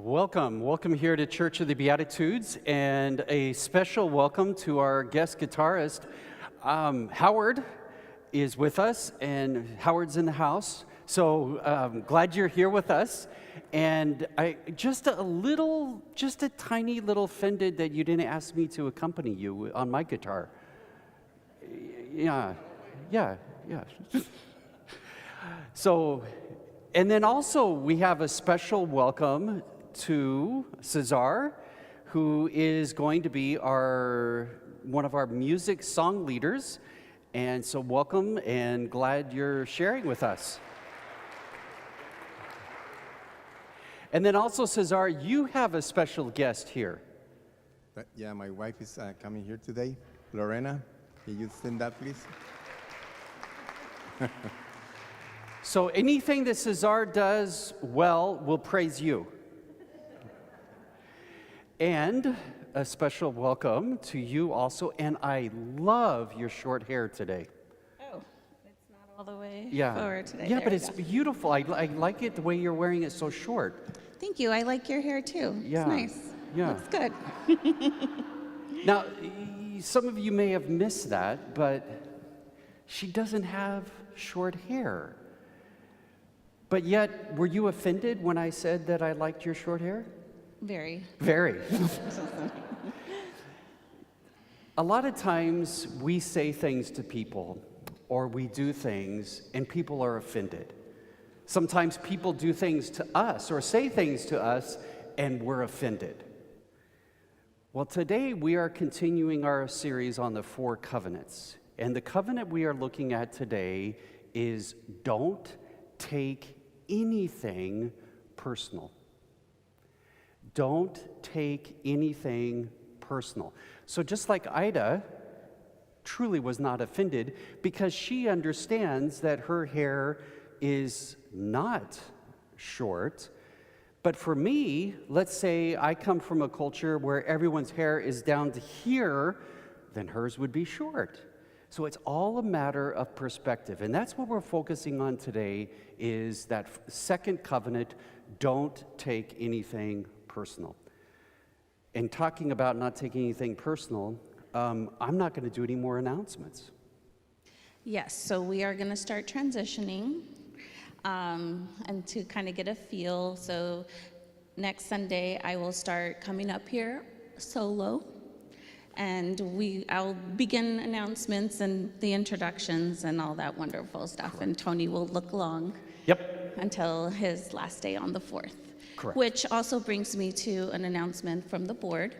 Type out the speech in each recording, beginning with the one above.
Welcome here to Church of the Beatitudes, and a special welcome to our guest guitarist. Howard is with us, and Howard's in the house, so glad you're here with us. And I just a tiny little offended that you didn't ask me to accompany you on my guitar. Yeah. So, and then also we have a special welcome to Cesar, who is going to be one of our music song leaders. And so welcome, and glad you're sharing with us. And then also, Cesar, you have a special guest here. Yeah, my wife is coming here today. Lorena, can you stand up, please? So anything that Cesar does well will praise you. And a special welcome to you also. And I love your short hair today. Oh, it's not all the way forward today. Yeah, there but it's beautiful. I like it the way you're wearing it so short. Thank you. I like your hair too. Yeah. It's nice. Yeah. Looks good. Now, some of you may have missed that, but she doesn't have short hair. But yet, were you offended when I said that I liked your short hair? Very. A lot of times we say things to people, or we do things, and people are offended. Sometimes people do things to us or say things to us, and we're offended. Well, today we are continuing our series on the 4 covenants. And the covenant we are looking at today is don't take anything personal. Don't take anything personal. So just like Ida truly was not offended, because she understands that her hair is not short. But for me, let's say I come from a culture where everyone's hair is down to here, then hers would be short. So it's all a matter of perspective. And that's what we're focusing on today, is that second covenant, don't take anything personal. And talking about not taking anything personal, I'm not going to do any more announcements. Yes, so we are going to start transitioning and to kind of get a feel. So next Sunday, I will start coming up here solo. And I'll begin announcements and the introductions and all that wonderful stuff. Correct. And Tony will look along until his last day on the 4th. Correct. Which also brings me to an announcement from the board.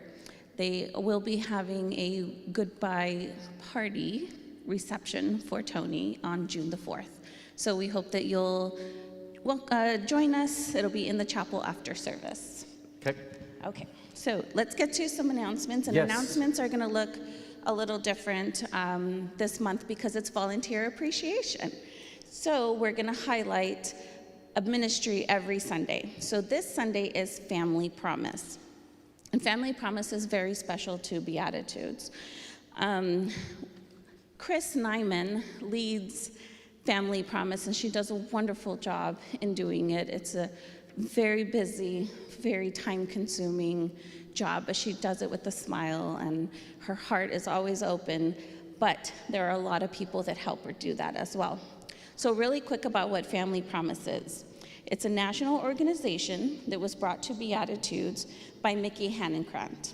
They will be having a goodbye party reception for Tony on June the 4th. So we hope that you'll join us. It'll be in the chapel after service. Okay. So let's get to some announcements. And Yes. Announcements are going to look a little different this month because it's volunteer appreciation. So we're going to highlight a ministry every Sunday. So this Sunday is Family Promise. And Family Promise is very special to Beatitudes. Chris Nyman leads Family Promise, and she does a wonderful job in doing it. It's a very busy, very time-consuming job, but she does it with a smile, and her heart is always open. But there are a lot of people that help her do that as well. So really quick about what Family Promise is. It's a national organization that was brought to Beatitudes by Mickey Hannenkrant.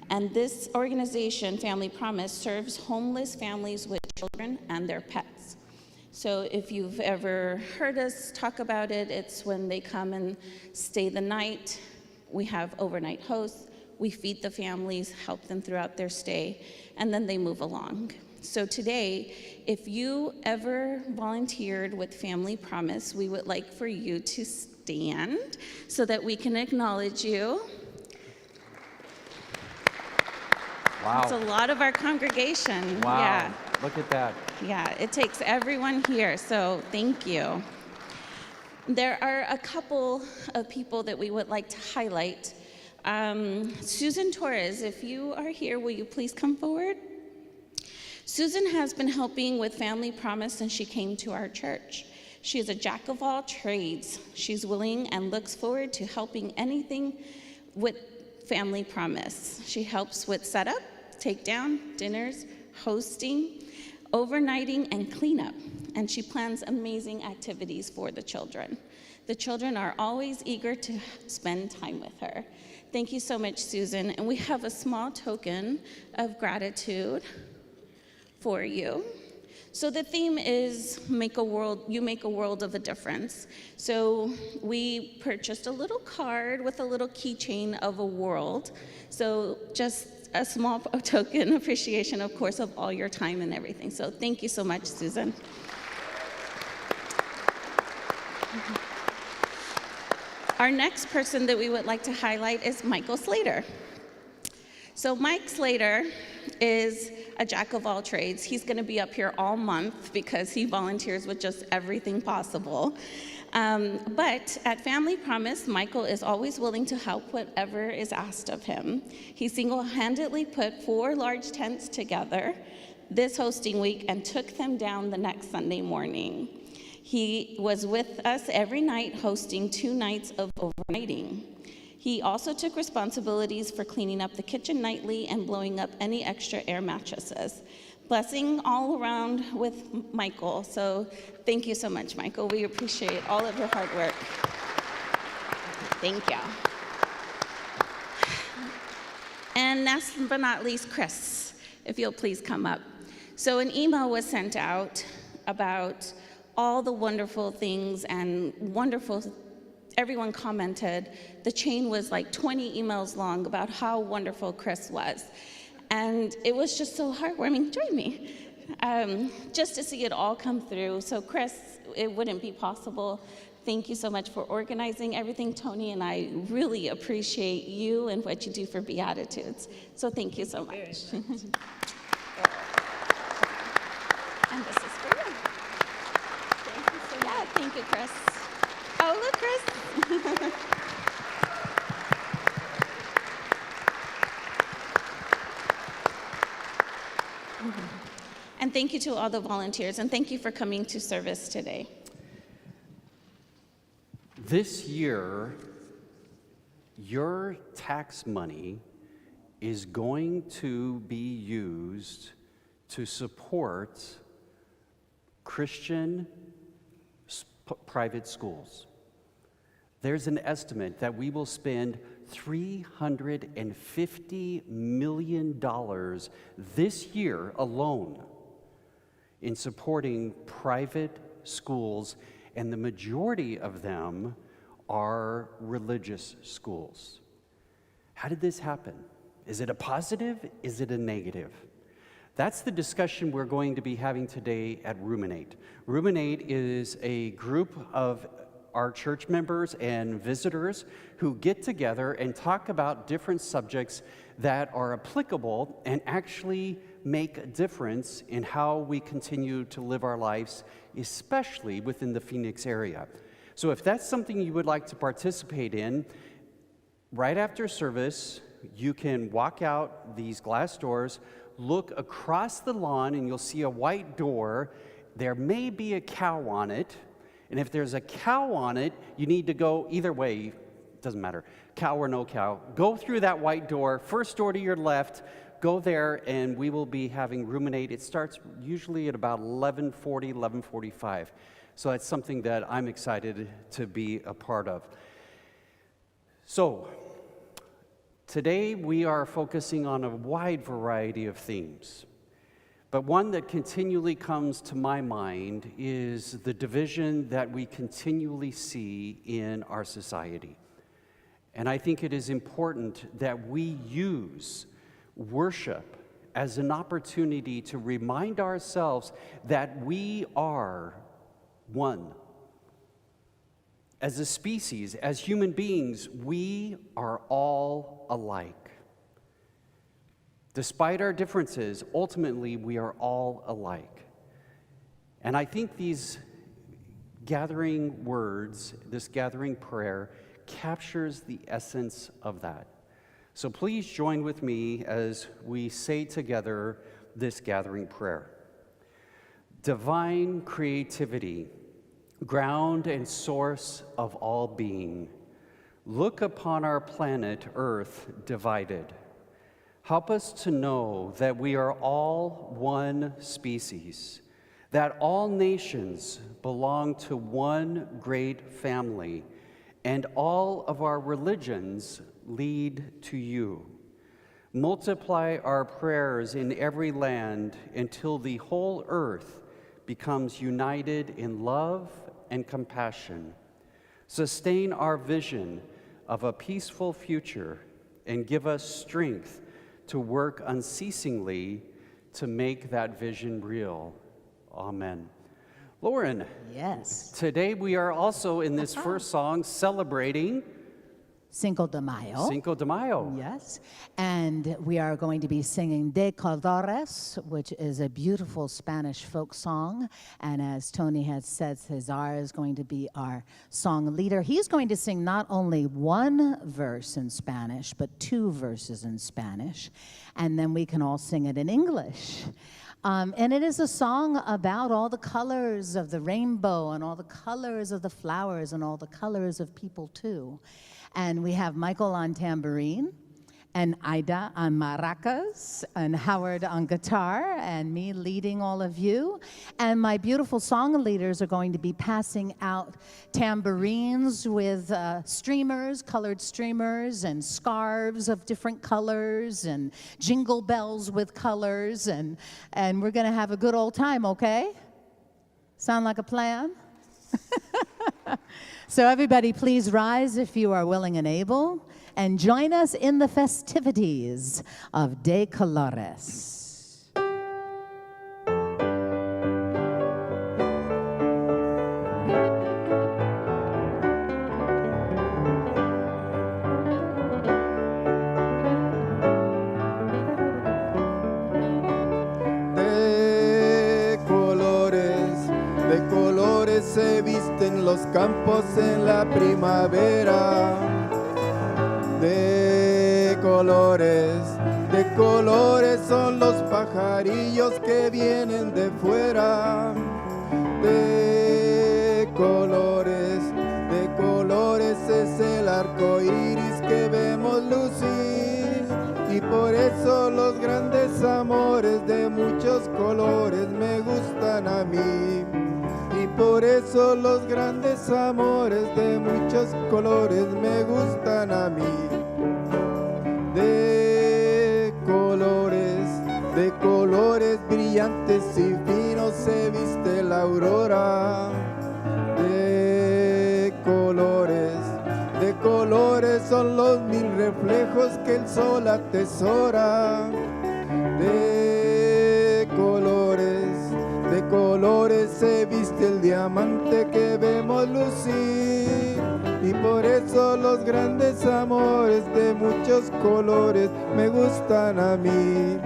And this organization, Family Promise, serves homeless families with children and their pets. So if you've ever heard us talk about it, it's when they come and stay the night. We have overnight hosts. We feed the families, help them throughout their stay, and then they move along. So today, if you ever volunteered with Family Promise, we would like for you to stand so that we can acknowledge you. Wow. It's a lot of our congregation. Wow. Yeah. Look at that. Yeah, it takes everyone here, so thank you. There are a couple of people that we would like to highlight. Susan Torres, if you are here, will you please come forward? Susan has been helping with Family Promise since she came to our church. She is a jack of all trades. She's willing and looks forward to helping anything with Family Promise. She helps with setup, takedown, dinners, hosting, overnighting, and cleanup. And she plans amazing activities for the children. The children are always eager to spend time with her. Thank you so much, Susan. And we have a small token of gratitude for you. So the theme is you make a world of a difference. So we purchased a little card with a little keychain of a world. So just a small token appreciation, of course, of all your time and everything. So thank you so much, Susan. Our next person that we would like to highlight is Michael Slater. So Mike Slater is a jack of all trades. He's going to be up here all month because he volunteers with just everything possible. But at Family Promise, Michael is always willing to help whatever is asked of him. He single-handedly put 4 large tents together this hosting week and took them down the next Sunday morning. He was with us every night, hosting 2 nights of overnighting. He also took responsibilities for cleaning up the kitchen nightly and blowing up any extra air mattresses. Blessing all around with Michael. So thank you so much, Michael. We appreciate all of your hard work. Thank you. And last but not least, Chris, if you'll please come up. So an email was sent out about all the wonderful things and everyone commented. The chain was like 20 emails long about how wonderful Chris was. And it was just so heartwarming. Join me. Just to see it all come through. So Chris, it wouldn't be possible. Thank you so much for organizing everything, Tony, and I really appreciate you and what you do for Beatitudes. So thank you so much. And this is for you. Thank you so much. Yeah, thank you, Chris. Oh, look, Chris. And thank you to all the volunteers, and thank you for coming to service today. This year, your tax money is going to be used to support Christian private schools. There's an estimate that we will spend $350 million this year alone in supporting private schools, and the majority of them are religious schools. How did this happen? Is it a positive? Is it a negative? That's the discussion we're going to be having today at Ruminate. Ruminate is a group of our church members and visitors who get together and talk about different subjects that are applicable and actually make a difference in how we continue to live our lives, especially within the Phoenix area. So if that's something you would like to participate in, right after service, you can walk out these glass doors, look across the lawn, and you'll see a white door. There may be a cow on it, and if there's a cow on it, you need to go either way. Doesn't matter, cow or no cow. Go through that white door, first door to your left, go there, and we will be having Ruminate. It starts usually at about 11:40, 11:45. So that's something that I'm excited to be a part of. So today we are focusing on a wide variety of themes. But one that continually comes to my mind is the division that we continually see in our society. And I think it is important that we use worship as an opportunity to remind ourselves that we are one. As a species, as human beings, we are all alike. Despite our differences, ultimately, we are all alike. And I think these gathering words, this gathering prayer, captures the essence of that. So please join with me as we say together this gathering prayer. Divine creativity, ground and source of all being, Look upon our planet Earth divided. Help us to know that we are all one species, that all nations belong to one great family, and all of our religions lead to you. Multiply our prayers in every land until the whole earth becomes united in love and compassion. Sustain our vision of a peaceful future and give us strength to work unceasingly to make that vision real. Amen. Lauren. Yes. Today we are also in this first song celebrating Cinco de Mayo. Cinco de Mayo. Yes. And we are going to be singing De Colores, which is a beautiful Spanish folk song. And as Tony has said, Cesar is going to be our song leader. He's going to sing not only one verse in Spanish, but 2 verses in Spanish. And then we can all sing it in English. And it is a song about all the colors of the rainbow and all the colors of the flowers and all the colors of people too. And we have Michael on tambourine, and Ida on maracas, and Howard on guitar, and me leading all of you. And my beautiful song leaders are going to be passing out tambourines with streamers, colored streamers, and scarves of different colors, and jingle bells with colors, and we're going to have a good old time, okay? Sound like a plan? So everybody, please rise if you are willing and able, and join us in the festivities of De Colores. De colores se visten los campos en la primavera. De colores son los pajarillos que vienen de fuera. De colores es el arco iris que vemos lucir. Y por eso los grandes amores de muchos colores me gustan a mí. Y por eso los grandes amores de muchos colores me gustan a mí. De colores brillantes y finos se viste la aurora. De colores son los 1000 reflejos que el sol atesora. De colores se viste el diamante que vemos lucir. Y por eso los grandes amores de muchos colores me gustan a mí.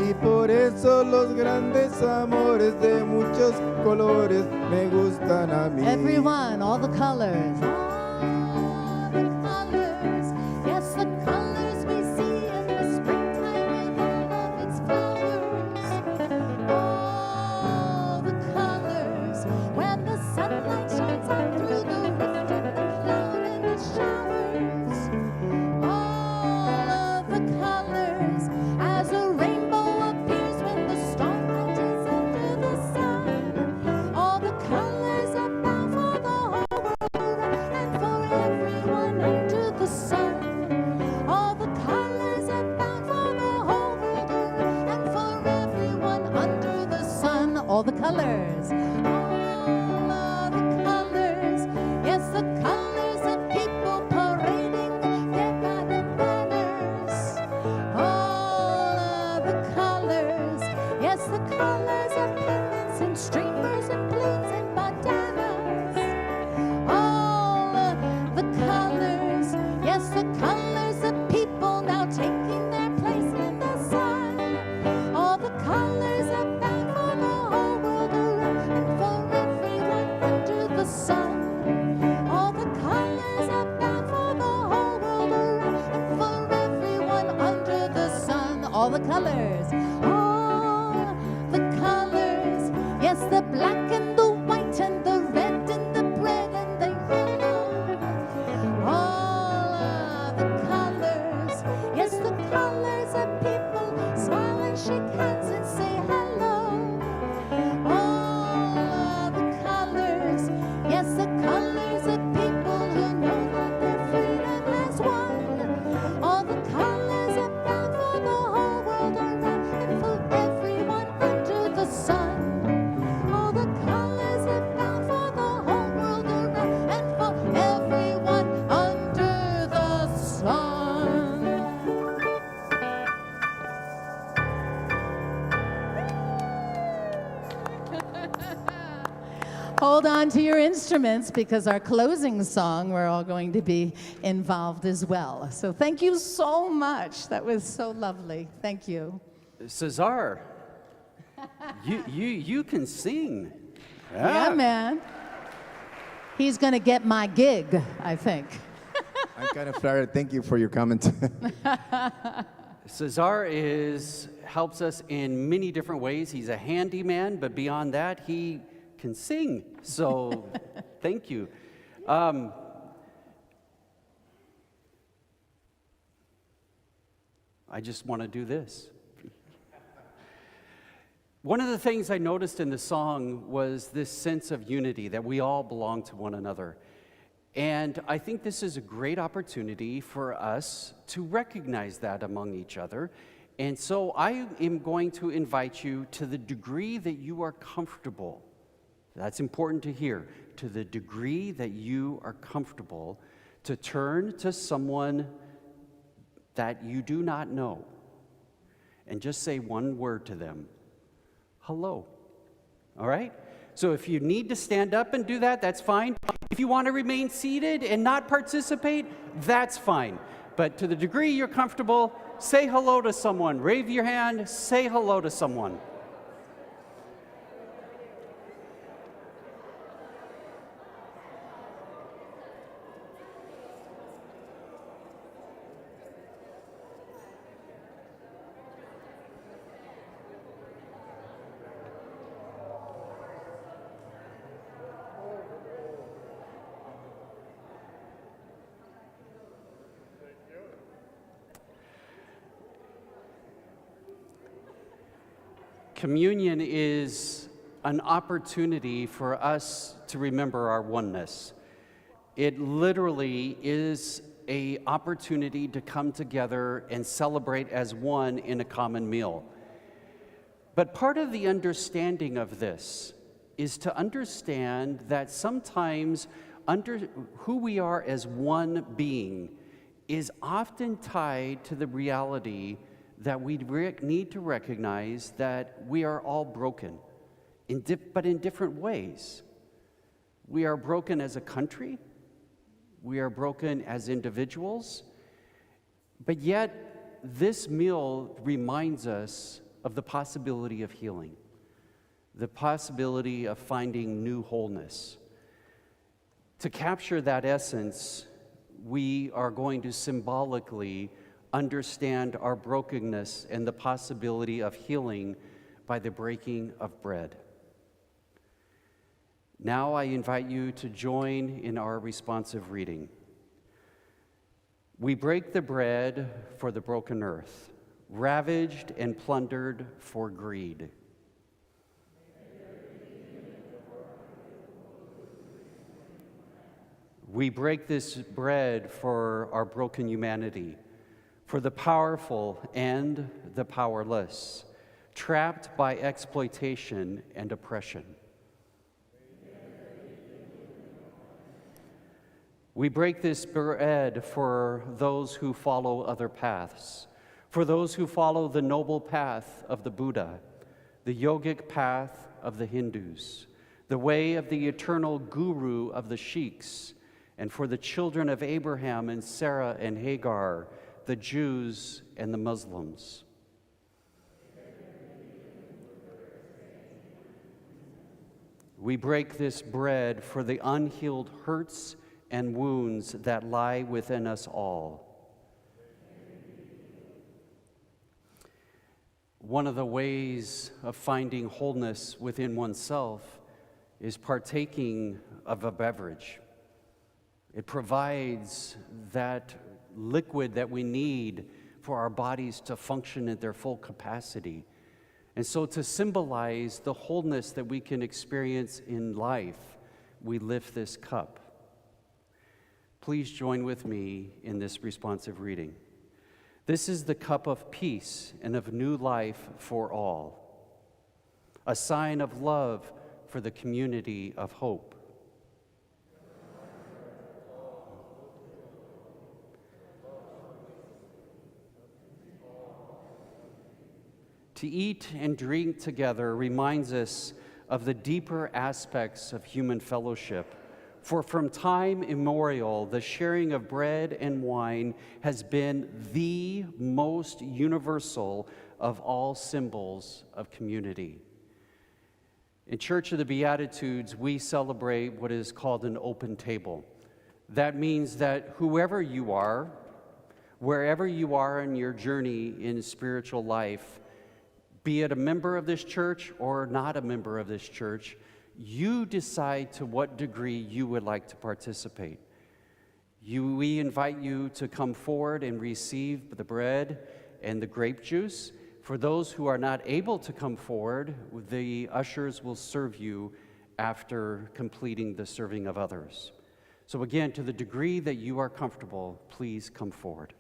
Y por eso los grandes amores de muchos colores me gustan a mí. Everyone, all the colors. All the colors. Yes, the colors we see in the springtime with all of its flowers. All the colors. When the sunlight shines out through the rift in the cloud and the showers. All of the colors. As a rainbow appears when the storm catches under the sun. All the colors are bound for the whole world and for everyone under the sun. All the colors are bound for the whole world and for everyone under the sun. All the colors. All of the colors. Yes, the colors of people parading their God banners. All of the colors. Yes, the colors of pennants and streamers and plumes and bandanas. All of the colors. Yes, the colors of people now taking their place in the sun. All the colors are bound for the whole world around and for everyone under the sun. All the colors are bound for the whole world around and for everyone under the sun. All the colors. All the colors. Yes, the hold on to your instruments because our closing song, we're all going to be involved as well. So thank you so much. That was so lovely. Thank you. Cesar, you can sing. Yeah, man. He's going to get my gig, I think. I'm kind of flattered. Thank you for your comment. Cesar helps us in many different ways. He's a handyman, but beyond that, he can sing. So thank you. I just want to do this. One of the things I noticed in the song was this sense of unity, that we all belong to one another. And I think this is a great opportunity for us to recognize that among each other. And so I am going to invite you, to the degree that you are comfortable, that's important to hear, to the degree that you are comfortable, to turn to someone that you do not know and just say one word to them. Hello. All right? So if you need to stand up and do that, that's fine. If you want to remain seated and not participate, that's fine. But to the degree you're comfortable, say hello to someone. Wave your hand, say hello to someone. Communion is an opportunity for us to remember our oneness. It literally is an opportunity to come together and celebrate as one in a common meal. But part of the understanding of this is to understand that sometimes who we are as one being is often tied to the reality that we need to recognize that we are all broken, but in different ways. We are broken as a country, we are broken as individuals, but yet this meal reminds us of the possibility of healing, the possibility of finding new wholeness. To capture that essence, we are going to symbolically understand our brokenness and the possibility of healing by the breaking of bread. Now I invite you to join in our responsive reading. We break the bread for the broken earth, ravaged and plundered for greed. We break this bread for our broken humanity, for the powerful and the powerless, trapped by exploitation and oppression. We break this bread for those who follow other paths, for those who follow the noble path of the Buddha, the yogic path of the Hindus, the way of the eternal guru of the Sikhs, and for the children of Abraham and Sarah and Hagar, the Jews and the Muslims. We break this bread for the unhealed hurts and wounds that lie within us all. One of the ways of finding wholeness within oneself is partaking of a beverage. It provides that liquid that we need for our bodies to function at their full capacity. And so to symbolize the wholeness that we can experience in life, we lift this cup. Please join with me in this responsive reading. This is the cup of peace and of new life for all, a sign of love for the community of hope. To eat and drink together reminds us of the deeper aspects of human fellowship. For from time immemorial, the sharing of bread and wine has been the most universal of all symbols of community. In Church of the Beatitudes, we celebrate what is called an open table. That means that whoever you are, wherever you are in your journey in spiritual life, be it a member of this church or not a member of this church, you decide to what degree you would like to participate. We invite you to come forward and receive the bread and the grape juice. For those who are not able to come forward, the ushers will serve you after completing the serving of others. So again, to the degree that you are comfortable, please come forward.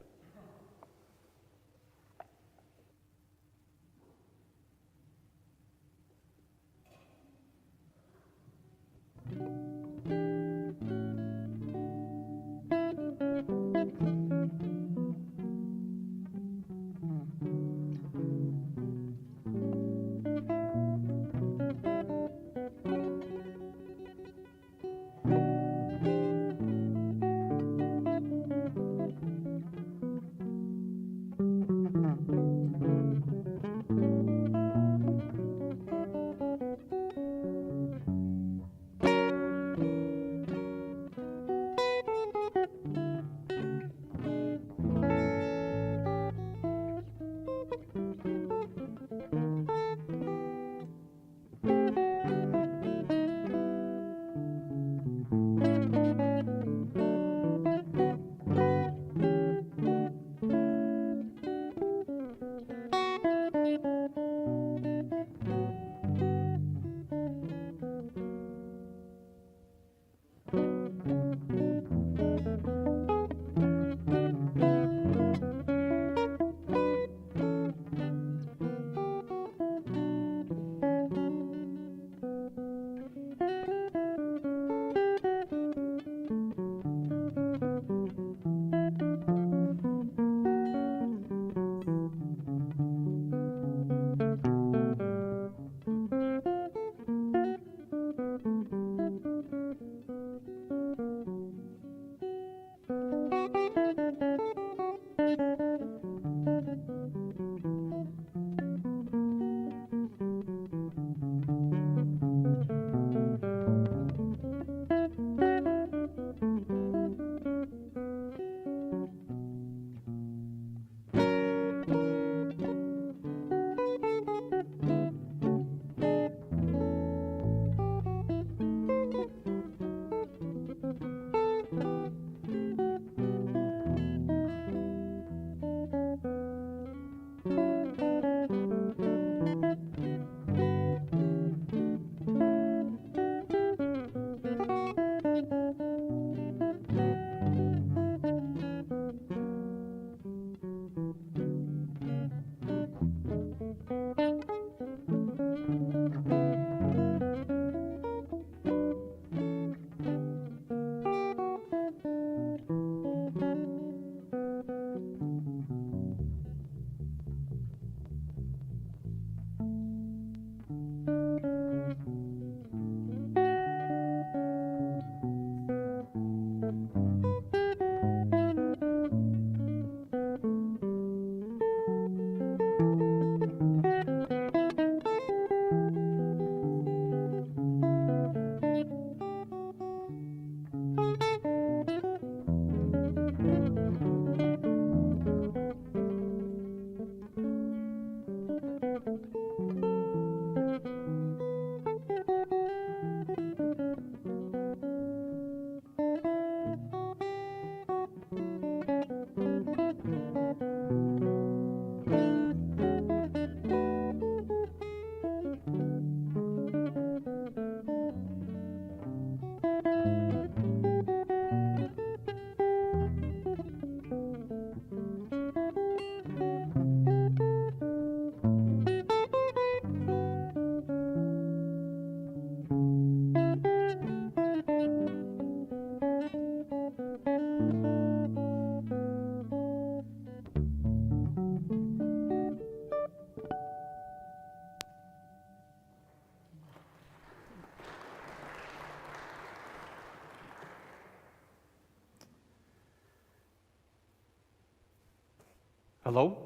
Hello?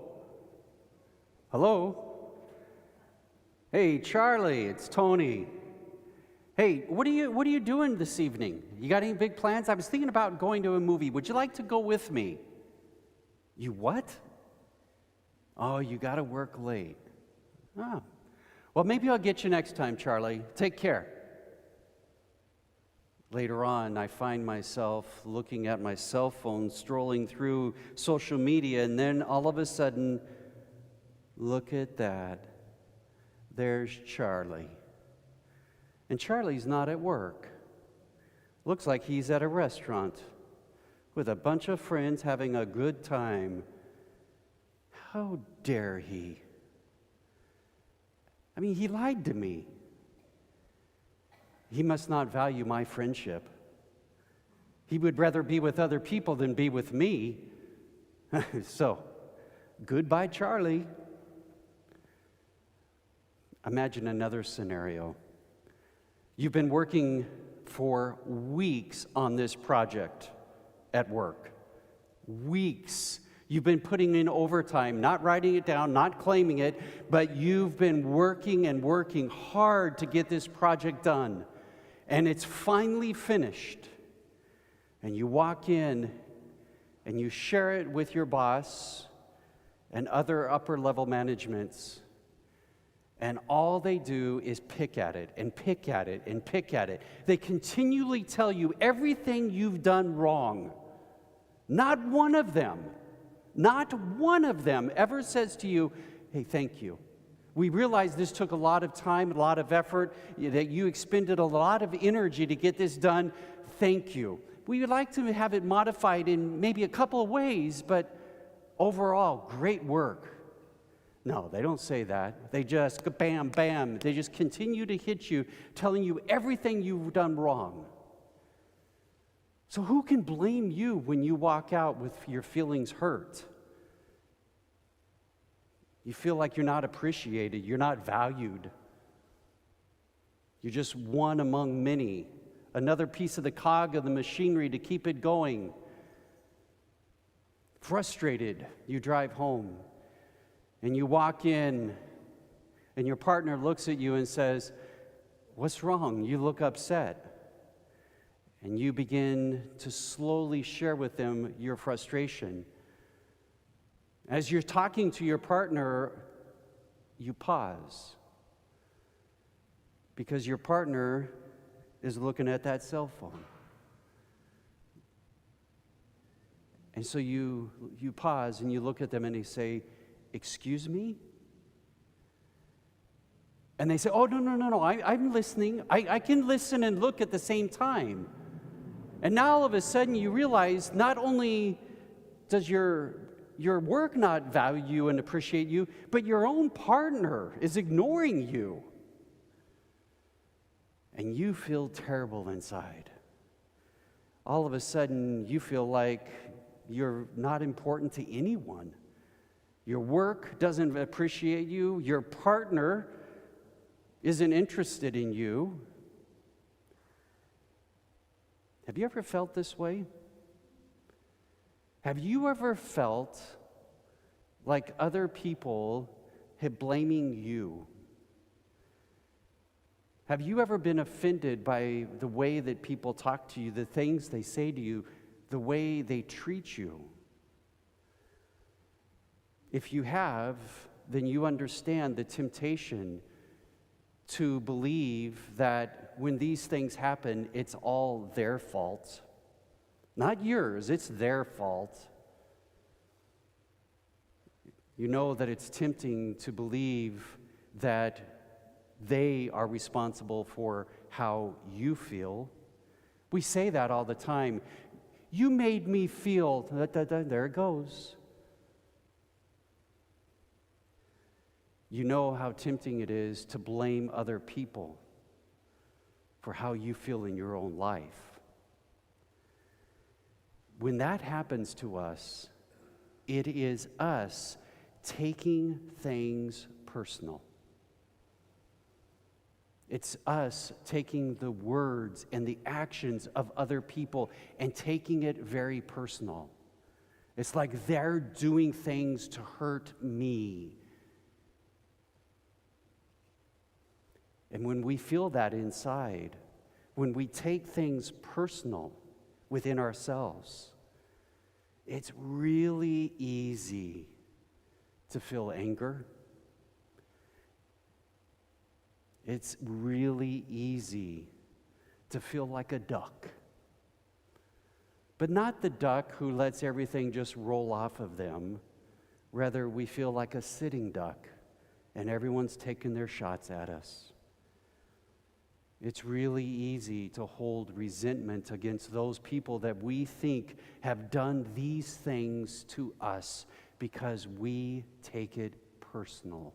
Hello? Hey, Charlie, it's Tony. Hey, what are you doing this evening? You got any big plans? I was thinking about going to a movie. Would you like to go with me? You what? Oh, you got to work late. Oh. Well, maybe I'll get you next time, Charlie. Take care. Later on, I find myself looking at my cell phone, strolling through social media, and then all of a sudden, look at that. There's Charlie. And Charlie's not at work. Looks like he's at a restaurant with a bunch of friends having a good time. How dare he? I mean, he lied to me. He must not value my friendship. He would rather be with other people than be with me. So, goodbye, Charlie. Imagine another scenario. You've been working for weeks on this project at work. Weeks. You've been putting in overtime, not writing it down, not claiming it, but you've been working and working hard to get this project done. And it's finally finished. And you walk in and you share it with your boss and other upper level managements. And all they do is pick at it and pick at it and pick at it. They continually tell you everything you've done wrong. Not one of them ever says to you, hey, thank you. We realize this took a lot of time, a lot of effort, that you expended a lot of energy to get this done. Thank you. We would like to have it modified in maybe a couple of ways, but overall, great work. No, they don't say that. They just bam, bam. They just continue to hit you, telling you everything you've done wrong. So who can blame you when you walk out with your feelings hurt? You feel like you're not appreciated, you're not valued. You're just one among many, another piece of the cog of the machinery to keep it going. Frustrated, you drive home. And you walk in, and your partner looks at you and says, what's wrong? You look upset. And you begin to slowly share with them your frustration. As you're talking to your partner, you pause. Because your partner is looking at that cell phone. And so you pause and you look at them and you say, excuse me? And they say, oh, no, I'm listening. I can listen and look at the same time. And now all of a sudden you realize not only does your work not value you and appreciate you, but your own partner is ignoring you. And you feel terrible inside. All of a sudden you feel like you're not important to anyone. Your work doesn't appreciate you. Your partner isn't interested in you. Have you ever felt this way? Have you ever felt like other people have blaming you? Have you ever been offended by the way that people talk to you, the things they say to you, the way they treat you? If you have, then you understand the temptation to believe that when these things happen, it's all their fault. Not yours, it's their fault. You know that it's tempting to believe that they are responsible for how you feel. We say that all the time. You made me feel, there it goes. You know how tempting it is to blame other people for how you feel in your own life. When that happens to us, it is us taking things personal. It's us taking the words and the actions of other people and taking it very personal. It's like they're doing things to hurt me. And when we feel that inside, when we take things personal within ourselves, it's really easy to feel anger. It's really easy to feel like a duck. But not the duck who lets everything just roll off of them. Rather, we feel like a sitting duck, and everyone's taking their shots at us. It's really easy to hold resentment against those people that we think have done these things to us because we take it personal.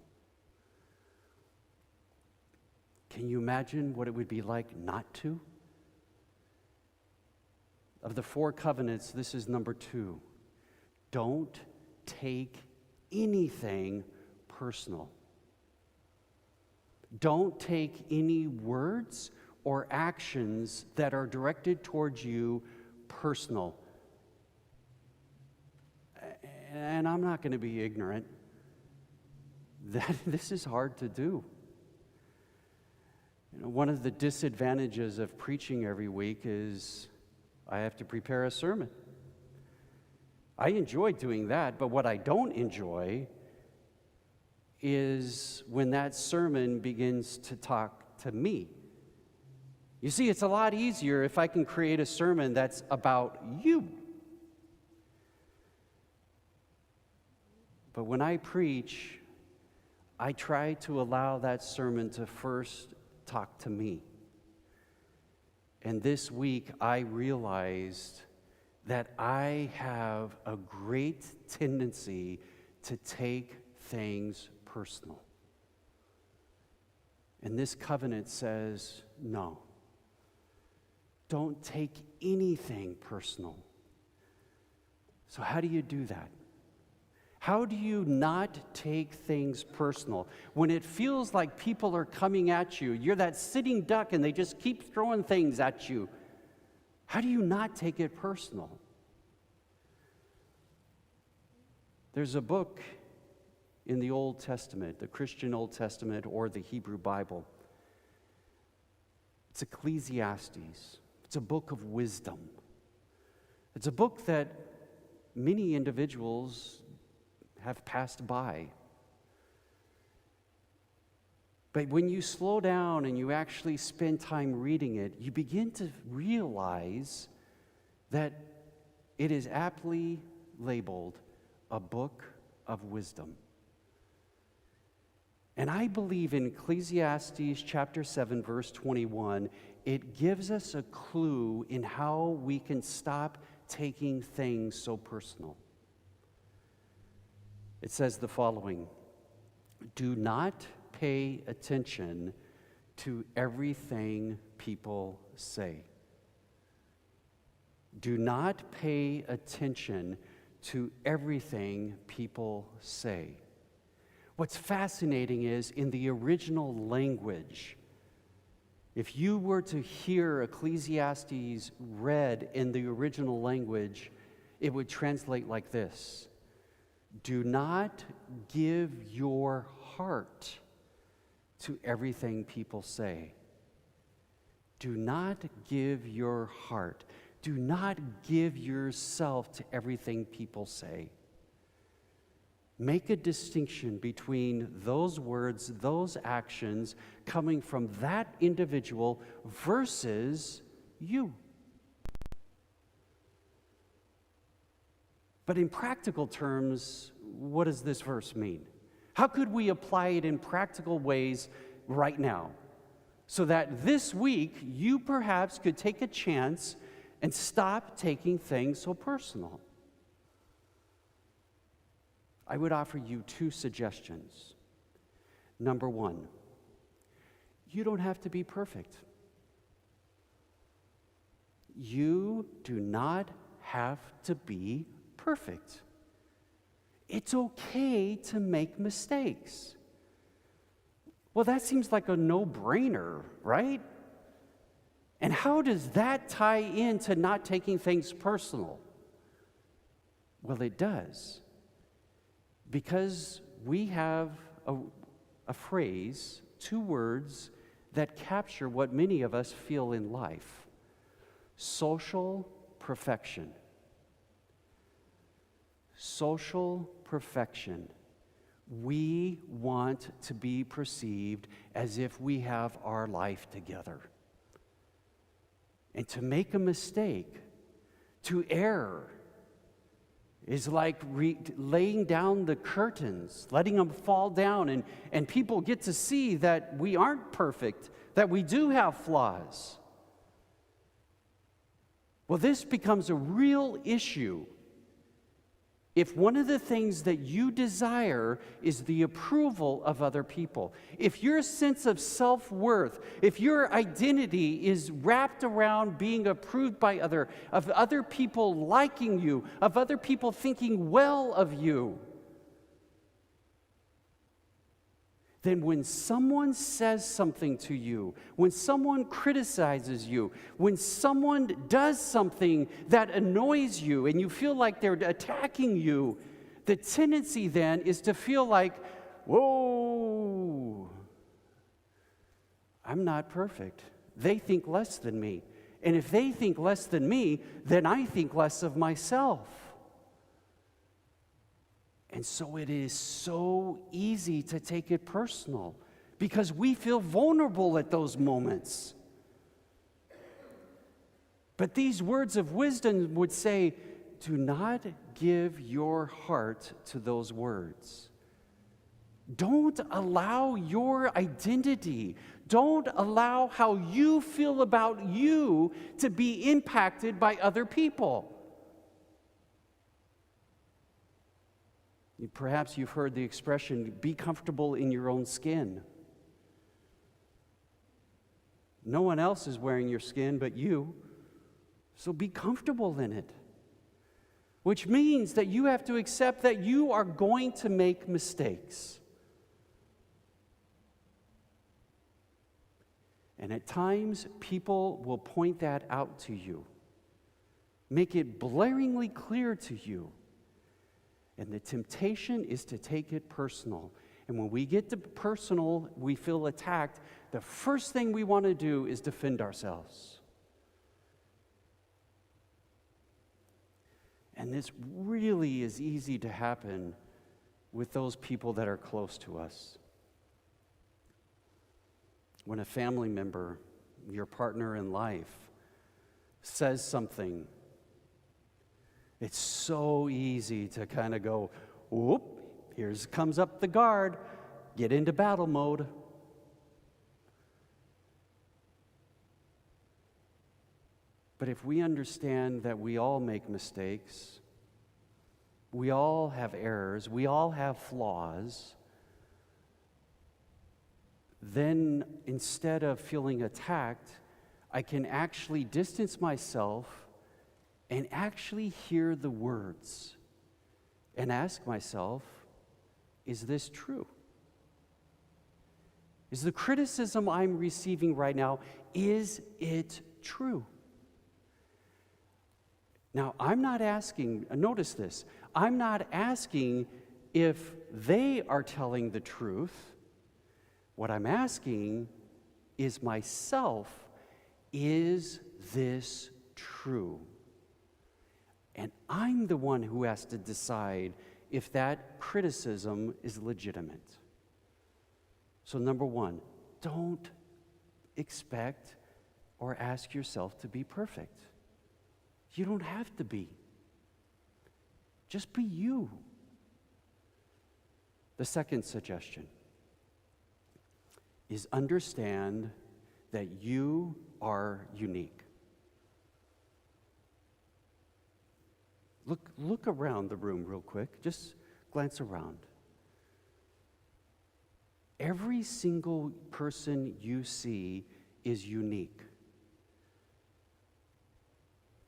Can you imagine what it would be like not to? Of the 4 covenants, this is number 2. Don't take anything personal. Don't take any words or actions that are directed towards you personal. And I'm not going to be ignorant that this is hard to do. You know, one of the disadvantages of preaching every week is I have to prepare a sermon. I enjoy doing that, but what I don't enjoy is when that sermon begins to talk to me. You see, it's a lot easier if I can create a sermon that's about you. But when I preach, I try to allow that sermon to first talk to me. And this week, I realized that I have a great tendency to take things personal. And this covenant says, no, don't take anything personal. So how do you do that? How do you not take things personal? When it feels like people are coming at you, you're that sitting duck and they just keep throwing things at you. How do you not take it personal? There's a book in the Old Testament, the Christian Old Testament or the Hebrew Bible. It's Ecclesiastes. It's a book of wisdom. It's a book that many individuals have passed by. But when you slow down and you actually spend time reading it, you begin to realize that it is aptly labeled a book of wisdom. And I believe in Ecclesiastes chapter 7, verse 21, it gives us a clue in how we can stop taking things so personal. It says the following: do not pay attention to everything people say. Do not pay attention to everything people say. What's fascinating is in the original language, if you were to hear Ecclesiastes read in the original language, it would translate like this: do not give your heart to everything people say. Do not give your heart. Do not give yourself to everything people say. Make a distinction between those words, those actions coming from that individual versus you. But in practical terms, what does this verse mean? How could we apply it in practical ways right now so that this week you perhaps could take a chance and stop taking things so personal? I would offer you 2 suggestions. Number 1, you don't have to be perfect. You do not have to be perfect. It's okay to make mistakes. Well, that seems like a no-brainer, right? And how does that tie into not taking things personal? Well, it does. Because we have a phrase, 2 words, that capture what many of us feel in life: social perfection. Social perfection. We want to be perceived as if we have our life together. And to make a mistake, to err, is like laying down the curtains, letting them fall down, and people get to see that we aren't perfect, that we do have flaws. Well, this becomes a real issue if one of the things that you desire is the approval of other people. If your sense of self-worth, if your identity is wrapped around being approved by of other people liking you, of other people thinking well of you, then when someone says something to you, when someone criticizes you, when someone does something that annoys you and you feel like they're attacking you, the tendency then is to feel like, whoa, I'm not perfect. They think less than me. And if they think less than me, then I think less of myself. And so it is so easy to take it personal because we feel vulnerable at those moments. But these words of wisdom would say, do not give your heart to those words. Don't allow your identity, don't allow how you feel about you to be impacted by other people. Perhaps you've heard the expression, be comfortable in your own skin. No one else is wearing your skin but you, so be comfortable in it. Which means that you have to accept that you are going to make mistakes. And at times, people will point that out to you, make it blaringly clear to you. And the temptation is to take it personal. And when we get to personal, we feel attacked. The first thing we want to do is defend ourselves. And this really is easy to happen with those people that are close to us. When a family member, your partner in life, says something, it's so easy to kind of go, whoop, here comes up the guard, get into battle mode. But if we understand that we all make mistakes, we all have errors, we all have flaws, then instead of feeling attacked, I can actually distance myself and actually hear the words and ask myself, is this true? Is the criticism I'm receiving right now, is it true? Now, I'm not asking, notice this, I'm not asking if they are telling the truth. What I'm asking is myself, is this true? And I'm the one who has to decide if that criticism is legitimate. So number one, don't expect or ask yourself to be perfect. You don't have to be. Just be you. The second suggestion is understand that you are unique. Look around the room real quick. Just glance around. Every single person you see is unique.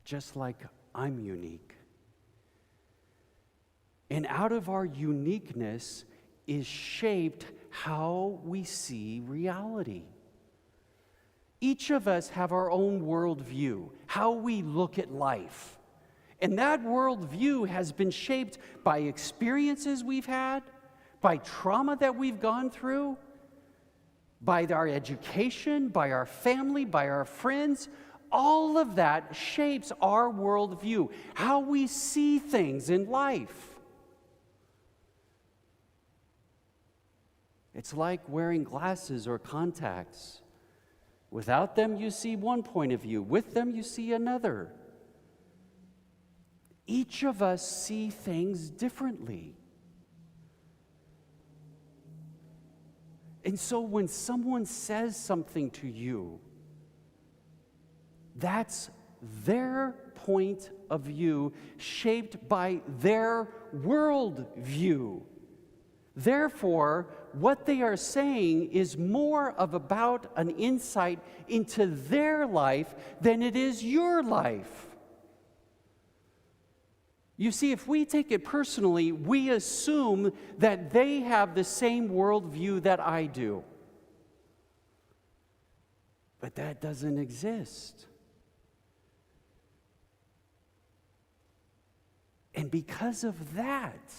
Just like I'm unique. And out of our uniqueness is shaped how we see reality. Each of us have our own worldview, how we look at life. And that worldview has been shaped by experiences we've had, by trauma that we've gone through, by our education, by our family, by our friends. All of that shapes our worldview, how we see things in life. It's like wearing glasses or contacts. Without them, you see one point of view. With them, you see another. Each of us see things differently. And so when someone says something to you, that's their point of view shaped by their worldview. Therefore, what they are saying is more about an insight into their life than it is your life. You see, if we take it personally, we assume that they have the same worldview that I do. But that doesn't exist. And because of that,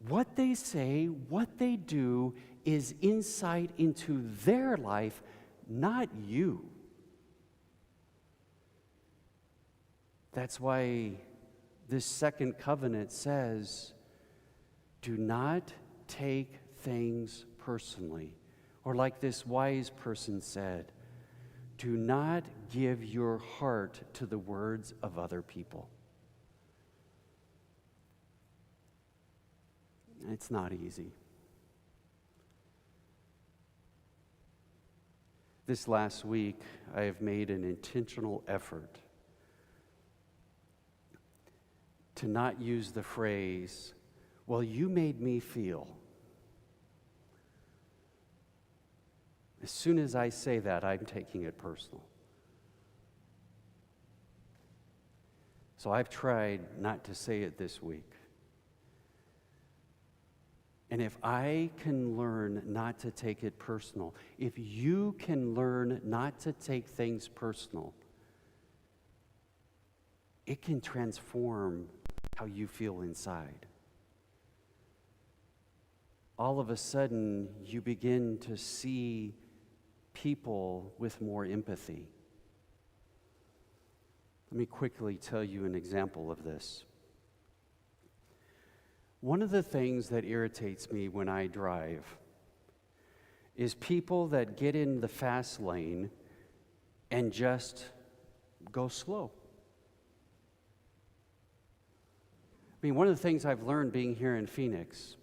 what they say, what they do, is insight into their life, not you. That's why this second covenant says, do not take things personally. Or like this wise person said, do not give your heart to the words of other people. It's not easy. This last week, I have made an intentional effort to not use the phrase, well, you made me feel. As soon as I say that, I'm taking it personal. So I've tried not to say it this week. And if I can learn not to take it personal, if you can learn not to take things personal, it can transform how you feel inside. All of a sudden, you begin to see people with more empathy. Let me quickly tell you an example of this. One of the things that irritates me when I drive is people that get in the fast lane and just go slow. I mean, one of the things I've learned being here in Phoenix,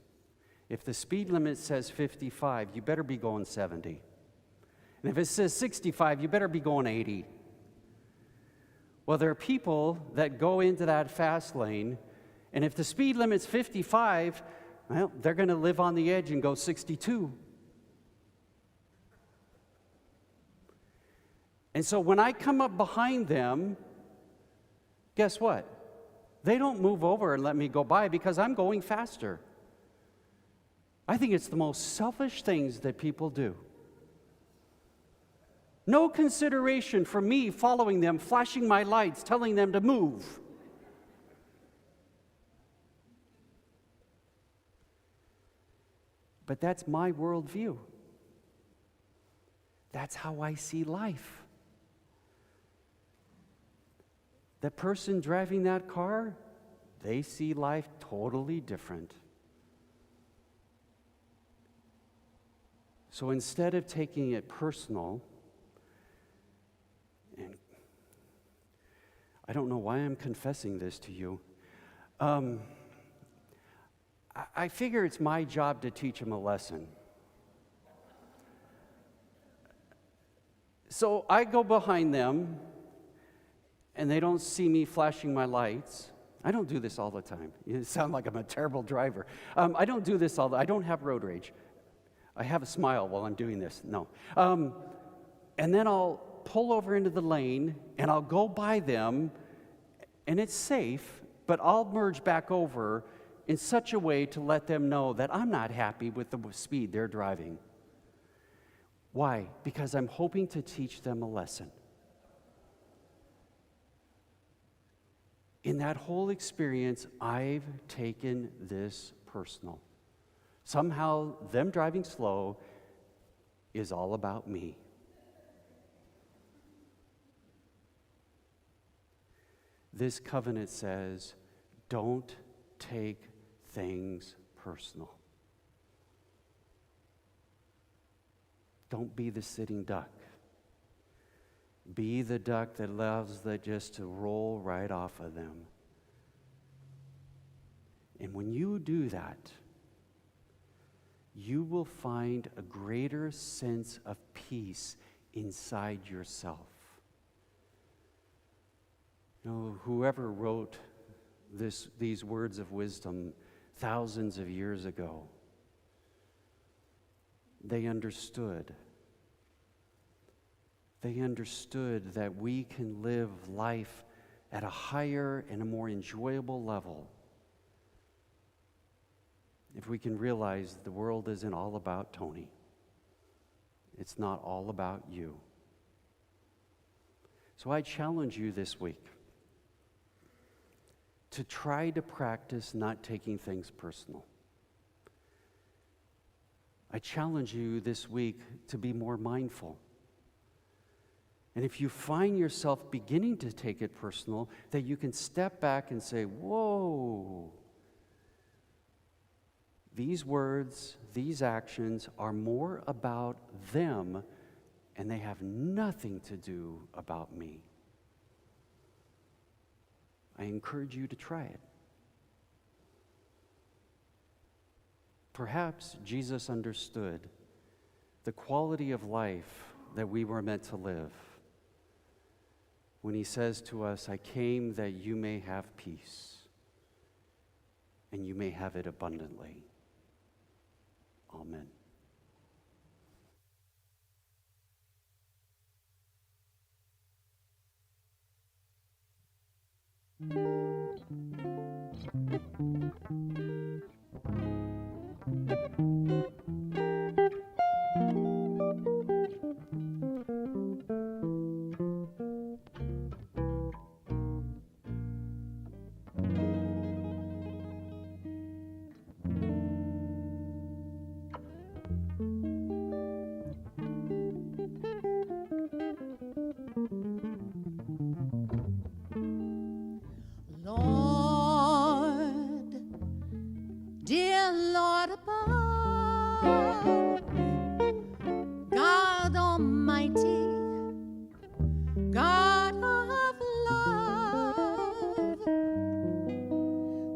if the speed limit says 55, you better be going 70. And if it says 65, you better be going 80. Well, there are people that go into that fast lane, and if the speed limit's 55, well, they're going to live on the edge and go 62. And so when I come up behind them, guess what? They don't move over and let me go by because I'm going faster. I think it's the most selfish things that people do. No consideration for me following them, flashing my lights, telling them to move. But that's my worldview. That's how I see life. The person driving that car, they see life totally different. So instead of taking it personal, and I don't know why I'm confessing this to you, I figure it's my job to teach them a lesson. So I go behind them, and they don't see me flashing my lights. I don't do this all the time. You sound like I'm a terrible driver. I don't do this I don't have road rage. I have a smile while I'm doing this. No. And then I'll pull over into the lane, and I'll go by them, and it's safe, but I'll merge back over in such a way to let them know that I'm not happy with the speed they're driving. Why? Because I'm hoping to teach them a lesson. In that whole experience, I've taken this personal. Somehow, them driving slow is all about me. This covenant says, don't take things personal. Don't be the sitting duck. Be the duck that allows that just to roll right off of them. And when you do that, you will find a greater sense of peace inside yourself. You know, whoever wrote these words of wisdom thousands of years ago, they understood. They understood that we can live life at a higher and a more enjoyable level if we can realize the world isn't all about Tony. It's not all about you. So I challenge you this week to try to practice not taking things personal. I challenge you this week to be more mindful. And if you find yourself beginning to take it personal, that you can step back and say, whoa, these words, these actions are more about them, and they have nothing to do about me. I encourage you to try it. Perhaps Jesus understood the quality of life that we were meant to live when he says to us, I came that you may have peace and you may have it abundantly. Amen. Lord, dear Lord above, God Almighty, God of love,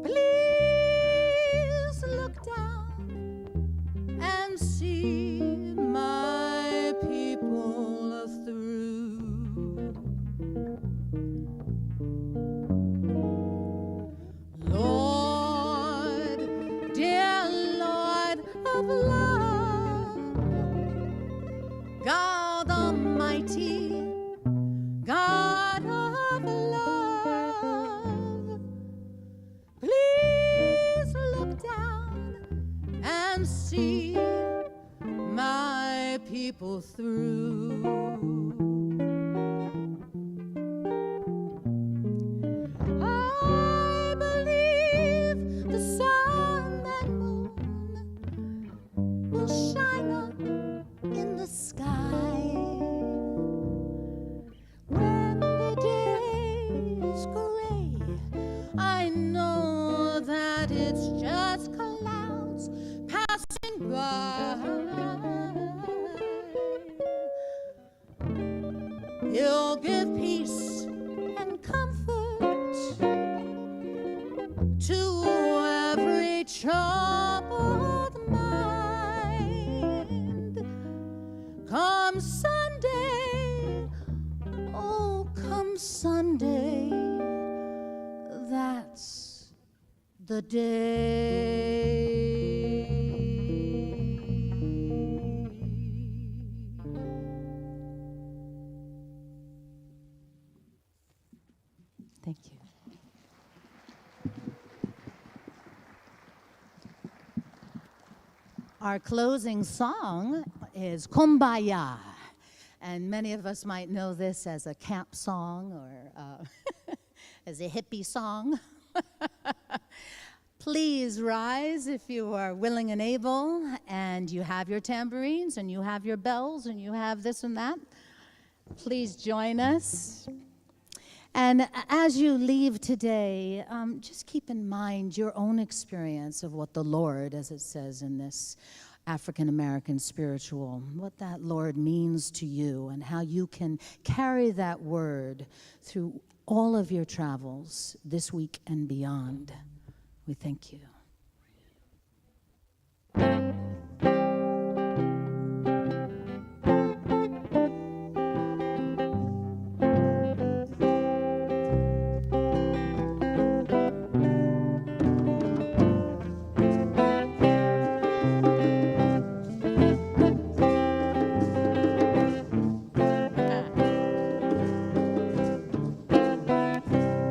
please look down and see my people through. Lord, dear Lord of love, God Almighty, God of love, please look down and see my people through. I believe the sun and moon will shine up in the sky when the day is gray. I know that it's just clouds passing by. He'll give peace and comfort to every troubled mind. Come Sunday, oh, come Sunday, that's the day. Thank you. Our closing song is Kumbaya, and many of us might know this as a camp song or as a hippie song. Please rise if you are willing and able, and you have your tambourines, and you have your bells, and you have this and that. Please join us. And as you leave today, just keep in mind your own experience of what the Lord, as it says in this African American spiritual, what that Lord means to you and how you can carry that word through all of your travels this week and beyond. We thank you.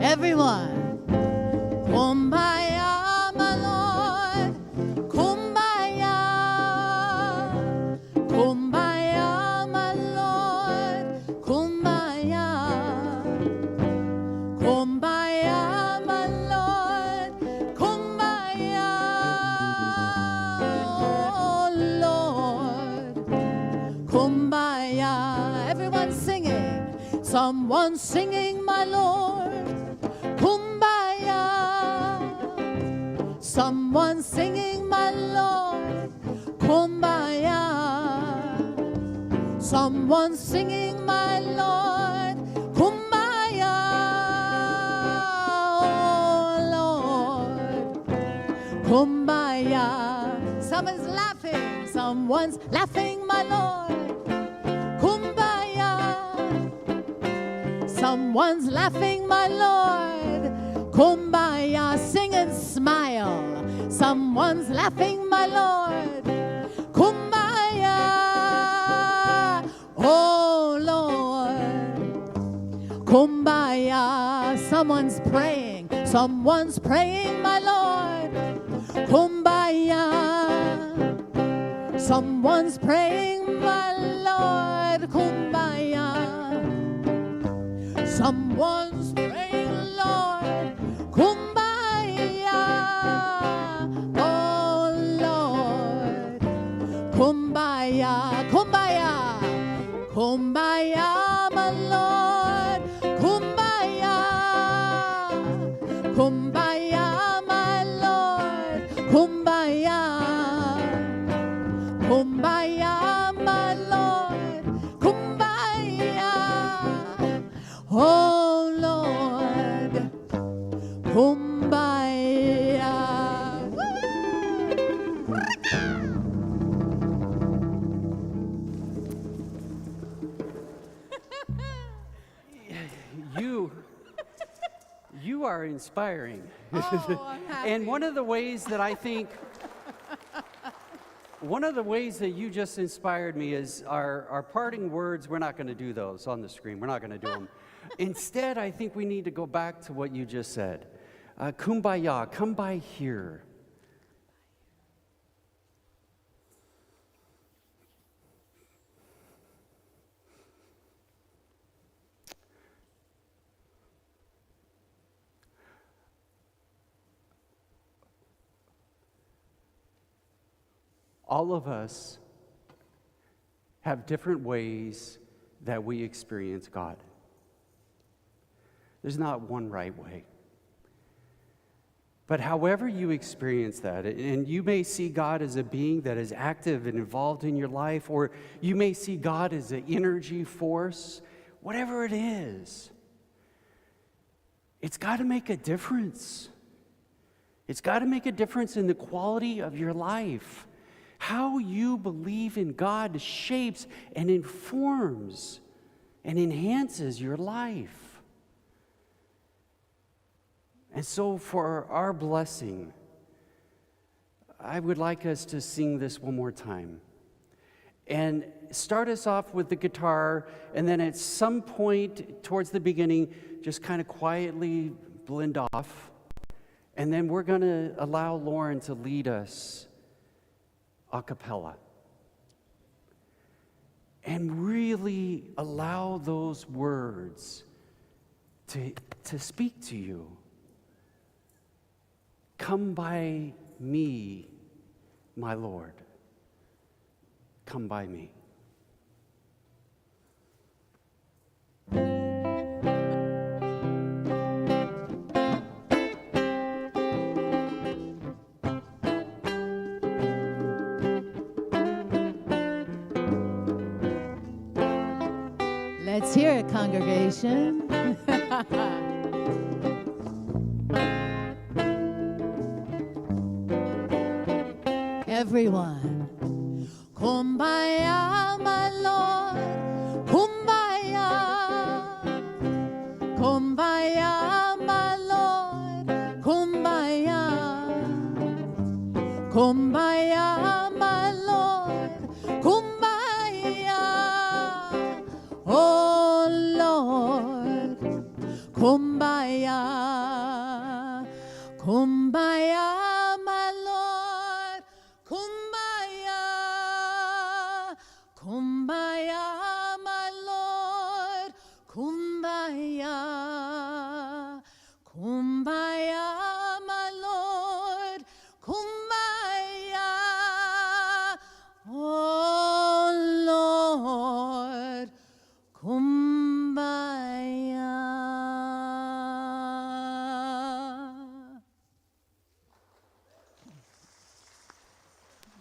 Everyone, kumbaya, my Lord, kumbaya, kumbaya, my Lord, kumbaya, kumbaya, my Lord, kumbaya, oh Lord, kumbaya. Everyone singing, someone singing, my Lord. Kumbaya, someone singing, my Lord. Kumbaya, someone singing, my Lord. Kumbaya, oh Lord. Kumbaya, someone's laughing, my Lord. Kumbaya, someone's laughing, my Lord. Kumbaya, sing and smile. Someone's laughing, my Lord. Kumbaya, oh Lord. Kumbaya, someone's praying, my Lord. Kumbaya, someone's praying, my Lord. Kumbaya, someone's praying, Lord. Kumbaya, oh Lord. Kumbaya, kumbaya, kumbaya, my Lord. Kumbaya, kumbaya, my Lord. Kumbaya, kumbaya, my Lord. Kumbaya, oh Lord. Kumbaya. You are inspiring. Oh, I'm happy. And one of the ways that I think, one of the ways that you just inspired me is our parting words. We're not going to do those on the screen. We're not going to do them. Instead, I think we need to go back to what you just said. Kumbaya, come by here. All of us have different ways that we experience God. There's not one right way. But however you experience that, and you may see God as a being that is active and involved in your life, or you may see God as an energy force, whatever it is, it's got to make a difference. It's got to make a difference in the quality of your life. How you believe in God shapes and informs and enhances your life. And so for our blessing, I would like us to sing this one more time. And start us off with the guitar, and then at some point towards the beginning, just kind of quietly blend off. And then we're going to allow Lauren to lead us a cappella. And really allow those words to speak to you. Come by me, my Lord. Come by me. Let's hear it, congregation. Everyone. Kumbaya, my Lord. Kumbaya. Kumbaya, my Lord. Kumbaya. Kumbaya, my Lord. Kumbaya. Oh Lord. Kumbaya. Kumbaya, my Lord. Kumbaya. Kumbaya, my Lord. Kumbaya. Kumbaya, my Lord. Kumbaya. Oh Lord. Kumbaya.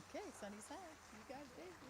Okay, Sunny's hat. You got it, baby.